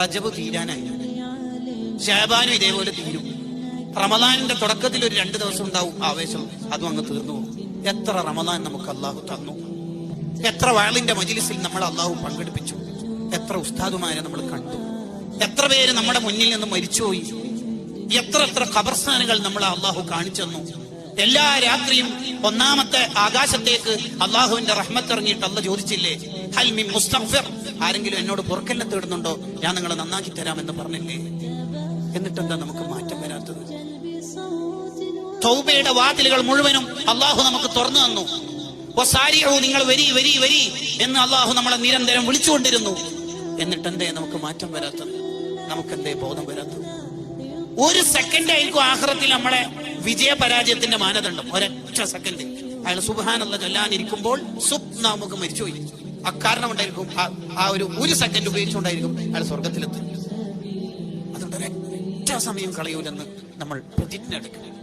റജബ് തീരാനായി, ശഅബാനും ഇതേപോലെ തീരും. റമദാനിന്റെ തുടക്കത്തിൽ ഒരു 2 ദിവസം ഉണ്ടാവും ആവേശം, അതും അങ്ങ് തീർന്നു പോകും. എത്ര റമദാൻ നമുക്ക് അള്ളാഹു തന്നു, എത്ര വഅലിന്റെ മജ്‌ലിസിൽ നമ്മൾ അള്ളാഹു പങ്കെടുപ്പിച്ചു, എത്ര ഉസ്താദുമാരെ നമ്മൾ കണ്ടു, എത്ര പേര് നമ്മുടെ മുന്നിൽ നിന്ന് മരിച്ചുപോയി, എത്ര ഖബർസ്ഥാനുകൾ നമ്മളെ അള്ളാഹു കാണിച്ചു തന്നു. എല്ലാ രാത്രിയും ഒന്നാമത്തെ ആകാശത്തേക്ക് അള്ളാഹുവിന്റെ റഹ്മത്ത് ഇറങ്ങിയിട്ട് അള്ളാഹ് ചോദിച്ചില്ലേ, ഹൽ മിൻ മുസ്തഗ്ഫിർ, ആരെങ്കിലും എന്നോട് പൊറുക്കലിനെ തേടുന്നുണ്ടോ, ഞാൻ നിങ്ങളെ നന്നാക്കി തരാമെന്ന് പറഞ്ഞില്ലേ? എന്നിട്ടെന്താ നമുക്ക് മാറ്റം വരാത്തത്? തൗബയുടെ വാതിലുകൾ മുഴുവനും അള്ളാഹു നമുക്ക് തുറന്നു തന്നു. വസാരിഉ, നിങ്ങൾ വരി വരി വരി എന്ന് അള്ളാഹു നമ്മളെ നിരന്തരം വിളിച്ചുകൊണ്ടിരുന്നു. എന്നിട്ടെന്തേ നമുക്ക് മാറ്റം വരാത്തത്? നമുക്കെന്തേ ബോധം വരാത്തത്? ഒരു സെക്കൻഡ് ആയിരിക്കും ആഖിറത്തിൽ നമ്മളെ വിജയ പരാജയത്തിന്റെ മാനദണ്ഡം. ഒരൊറ്റ സെക്കൻഡ് അയാൾ സുബ്ഹാനല്ലാഹ് ചൊല്ലാനിരിക്കുമ്പോൾ നമുക്ക് മരിച്ചുപോയി. അക്കാരണം ഉണ്ടായിരിക്കും, ആ ഒരു സെക്കൻഡ് ഉപയോഗിച്ചുകൊണ്ടായിരിക്കും അയാൾ സ്വർഗത്തിലെത്തും. അതുകൊണ്ട് ഒരൊറ്റ സമയം കളയൂലെന്ന് നമ്മൾ പ്രതിജ്ഞ എടുക്കണം.